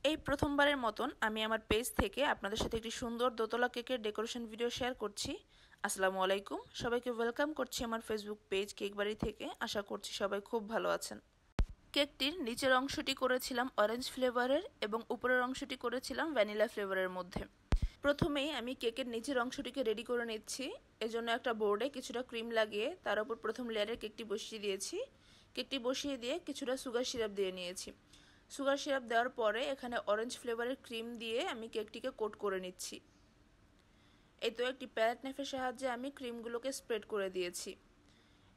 এই প্রথমবারের মতন আমি আমার পেজ থেকে আপনাদের সাথে একটি সুন্দর দোতলা কেকের ডেকোরেশন ভিডিও শেয়ার করছি। আসসালামু আলাইকুম, সবাইকে ওয়েলকাম করছি আমার ফেসবুক পেজ কেক বাড়ি থেকে। আশা করছি সবাই খুব ভালো আছেন। কেকটির নিচের অংশটি করেছিলাম অরেঞ্জ ফ্লেভারের এবং উপরের অংশটি করেছিলাম ভ্যানিলা ফ্লেভারের মধ্যে। প্রথমেই আমি কেকের নিচের অংশটিকে রেডি করে নিচ্ছি। এজন্য একটা বোর্ডে কিছুটা ক্রিম লাগিয়ে তার উপর প্রথম লেয়ারের কেকটি বসিয়ে দিয়েছি। কেকটি বসিয়ে দিয়ে কিছুটা সুগার সিরাপ দিয়ে নিয়েছি। সুগার সিরাপ দেওয়ার পরে এখানে অরেঞ্জ ফ্লেভারের ক্রিম দিয়ে আমি কেকটিকে কোট করে নিচ্ছি। এই তো একটি প্যালেট নাইফের সাহায্যে আমি ক্রিমগুলোকে স্প্রেড করে দিয়েছি।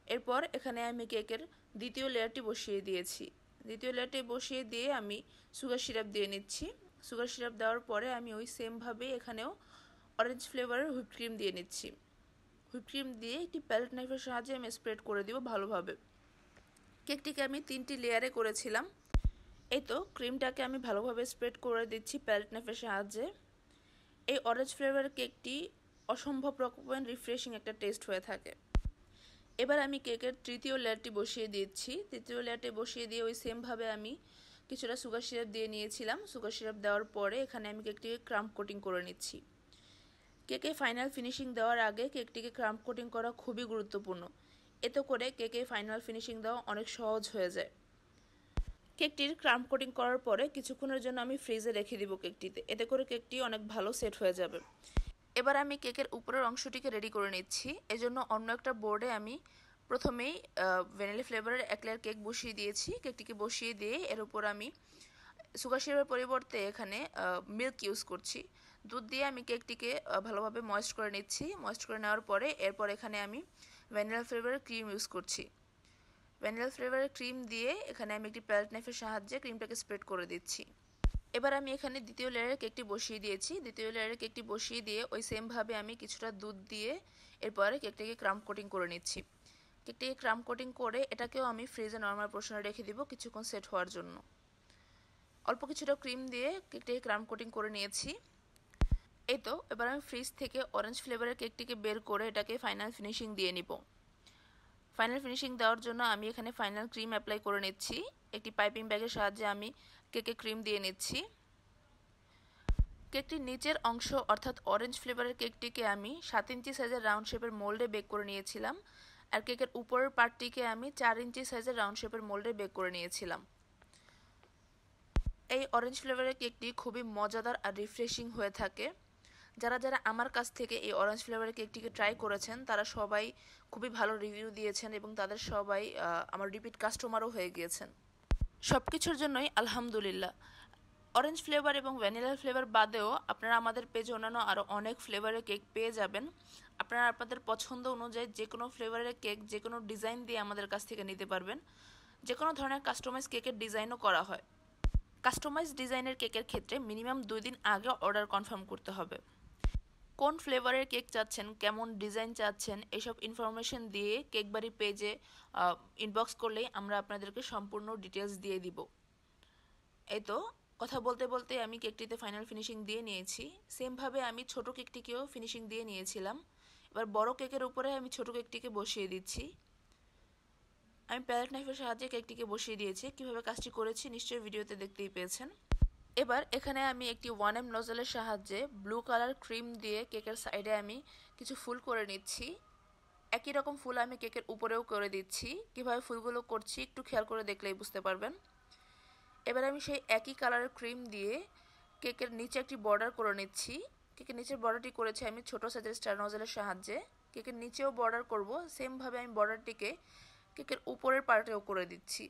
এরপর এখানে আমি কেকের দ্বিতীয় লেয়ারটি বসিয়ে দিয়েছি। দ্বিতীয় লেয়ারটি বসিয়ে দিয়ে আমি সুগার সিরাপ দিয়ে নিচ্ছি। সুগার সিরাপ দেওয়ার পরে আমি ওই সেমভাবে এখানেও অরেঞ্জ ফ্লেভারের হুইপ ক্রিম দিয়ে নিচ্ছি। হুইপ ক্রিম দিয়ে একটি প্যালেট নাইফের সাহায্যে আমি স্প্রেড করে দিব ভালোভাবে। কেকটিকে আমি 3টি লেয়ারে করেছিলাম। এই তো ক্রিমটাকে আমি ভালোভাবে স্প্রেড করে দিচ্ছি প্যালেট নাইফের সাহায্যে। এই অরেঞ্জ ফ্লেভারের কেকটি অসম্ভব রকমের রিফ্রেশিং একটা টেস্ট হয়ে থাকে। এবার আমি কেকের তৃতীয় লেয়ারটি বসিয়ে দিচ্ছি। তৃতীয় লেয়ারটি বসিয়ে দিয়ে ওই সেমভাবে আমি কিছুটা সুগার সিরাপ দিয়ে নিয়েছিলাম। সুগার সিরাপ দেওয়ার পরে এখানে আমি কেকটিকে ক্রাম্প কোটিং করে নিচ্ছি। কেকে ফাইনাল ফিনিশিং দেওয়ার আগে কেকটিকে ক্রাম্প কোটিং করা খুবই গুরুত্বপূর্ণ। এতে করে কেকে ফাইনাল ফিনিশিং দেওয়া অনেক সহজ হয়ে যায়। কেকটির ক্রাম্প কোটিং করার পরে কিছুক্ষণের জন্য আমি ফ্রিজে রেখে দিব কেকটিতে। এতে করে কেকটি অনেক ভালো সেট হয়ে যাবে। এবার আমি কেকের উপরের অংশটিকে রেডি করে নিচ্ছি। এজন্য অন্য একটা বোর্ডে আমি প্রথমেই ভ্যানিলা ফ্লেভারের 1 লেয়ার কেক বসিয়ে দিয়েছি। কেকটিকে বসিয়ে দিয়ে এর উপর আমি সুগার সিরাপের পরিবর্তে এখানে মিল্ক ইউজ করছি। দুধ দিয়ে আমি কেকটিকে ভালোভাবে ময়েস্ট করে নিচ্ছি। ময়েস্ট করে নেওয়ার পরে এরপর এখানে আমি ভ্যানিলা ফ্লেভারের ক্রিম ইউজ করছি। ভ্যানিলা ফ্লেভারের ক্রিম দিয়ে এখানে আমি একটি প্যালেট নাইফের সাহায্যে ক্রিমটাকে স্প্রেড করে দিচ্ছি। এবার আমি এখানে দ্বিতীয় লেয়ারের কেকটি বসিয়ে দিয়েছি। দ্বিতীয় লেয়ারের কেকটি বসিয়ে দিয়ে ওই সেমভাবে আমি কিছুটা দুধ দিয়ে এরপরে কেকটিকে ক্রাম্প কোটিং করে নিচ্ছি। কেকটিকে ক্রাম্প কোটিং করে এটাকেও আমি ফ্রিজে নর্মাল পোর্শনে রেখে দিব কিছুক্ষণ সেট হওয়ার জন্য। অল্প কিছুটা ক্রিম দিয়ে কেকটিকে ক্রাম্প কোটিং করে নিয়েছি। এই তো এবার আমি ফ্রিজ থেকে অরেঞ্জ ফ্লেভারের কেকটিকে বের করে এটাকে ফাইনাল ফিনিশিং দিয়ে নিব। ফাইনাল ফিনিশিং দেওয়ার জন্য আমি এখানে ফাইনাল ক্রিম অ্যাপ্লাই করে নিচ্ছি। একটি পাইপিং ব্যাগের সাহায্যে আমি কেকে ক্রিম দিয়ে নিচ্ছি। কেকটির নিচের অংশ অর্থাৎ অরেঞ্জ ফ্লেভারের কেকটিকে আমি 7 ইঞ্চি সাইজের রাউন্ড শেপের মোল্ডে বেক করে নিয়েছিলাম। আর কেকের উপরের পার্টটিকে আমি 4 ইঞ্চি সাইজের রাউন্ড শেপের মোল্ডে বেক করে নিয়েছিলাম। এই অরেঞ্জ ফ্লেভারের কেকটি খুবই মজাদার আর রিফ্রেশিং হয়ে থাকে। যারা যারা আমার কাছ থেকে এই অরেঞ্জ ফ্লেভারের কেকটিকে ট্রাই করেছেন তারা সবাই খুবই ভালো রিভিউ দিয়েছেন এবং তাদের সবাই আমার রিপিট কাস্টমারও হয়ে গিয়েছেন। সব কিছুর জন্যই আলহামদুলিল্লাহ। অরেঞ্জ ফ্লেভার এবং ভ্যানিলা ফ্লেভার বাদেও আপনারা আমাদের পেজে অন্যান্য আরও অনেক ফ্লেভারের কেক পেয়ে যাবেন। আপনারা আপনাদের পছন্দ অনুযায়ী যে কোনো ফ্লেভারের কেক যে কোনো ডিজাইন দিয়ে আমাদের কাছ থেকে নিতে পারবেন। যে কোনো ধরনের কাস্টমাইজ কেকের ডিজাইনও করা হয়। কাস্টমাইজ ডিজাইনের কেকের ক্ষেত্রে মিনিমাম 2 দিন আগে অর্ডার কনফার্ম করতে হবে। কোন ফ্লেভারের কেক চাচ্ছেন, কেমন ডিজাইন চাচ্ছেন, এসব ইনফরমেশন দিয়ে কেক বাড়ি পেজে ইনবক্স করলেই আমরা আপনাদেরকে সম্পূর্ণ ডিটেলস দিয়ে দিব। এই তো কথা বলতে বলতে আমি কেকটিতে ফাইনাল ফিনিশিং দিয়ে নিয়েছি। সেমভাবে আমি ছোট কেকটিকেও ফিনিশিং দিয়ে নিয়েছিলাম। এবার বড় কেকের উপরে আমি ছোট কেকটিকে বসিয়ে দিচ্ছি। আমি প্যালেট নাইফের সাহায্যে কেকটিকে বসিয়ে দিয়েছি। কিভাবে কাজটি করেছি নিশ্চয়ই ভিডিওতে দেখতেই পেয়েছেন। এবার এখানে আমি একটি 1M নজলের সাহায্যে ব্লু কালার ক্রিম দিয়ে কেকের সাইডে আমি কিছু ফুল করে নিচ্ছি। একই রকম ফুল আমি কেকের উপরেও করে দিচ্ছি। কিভাবে ফুলগুলো করছি একটু খেয়াল করে দেখলেই বুঝতে পারবেন। এবার আমি সেই একই কালারের ক্রিম দিয়ে কেকের নিচে একটি বর্ডার করে নিচ্ছি। কেকের নিচের বর্ডারটি করেছি আমি ছোট সাইজের স্টার নজলের সাহায্যে। কেকের নিচেও বর্ডার করব। সেমভাবে আমি বর্ডারটিকে কেকের উপরের পার্টেও করে দিচ্ছি।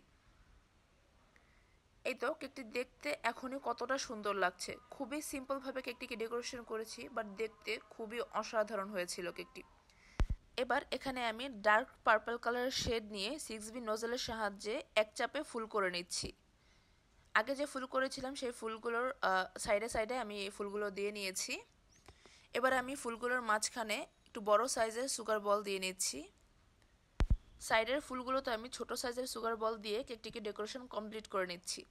এই তো কেকটি দেখতে এখনই কতটা সুন্দর লাগছে। খুবই সিম্পলভাবে কেকটিকে ডেকোরেশন করেছি, বাট দেখতে খুবই অসাধারণ হয়েছিল কেকটি। এবার এখানে আমি ডার্ক পার্পল কালারের শেড নিয়ে 6B নোজেলের সাহায্যে এক চাপে ফুল করে নিচ্ছি। আগে যে ফুল করেছিলাম সেই ফুলগুলোর সাইডে সাইডে আমি এই ফুলগুলো দিয়ে নিয়েছি। এবার আমি ফুলগুলোর মাঝখানে একটু বড় সাইজের সুগার বল দিয়ে নিচ্ছি। সাইডের ফুলগুলোতে আমি ছোট সাইজের সুগার বল দিয়ে কেকটিকে ডেকোরেশন কমপ্লিট করে নিচ্ছি।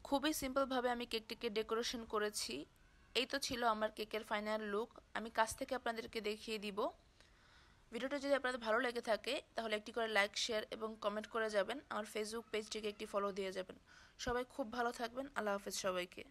খুবই সিম্পলভাবে আমি কেকটিকে ডেকোরেশন করেছি। এই তো ছিল আমার কেকের ফাইনাল লুক। আমি কাছ থেকে আপনাদেরকে দেখিয়ে দিব। ভিডিওটা যদি আপনাদের ভালো লেগে থাকে তাহলে একটি করে লাইক, শেয়ার এবং কমেন্ট করে যাবেন। আমার ফেসবুক পেজটিকে একটি ফলো দিয়ে যাবেন। সবাই খুব ভালো থাকবেন। আল্লাহ হাফেজ সবাইকে।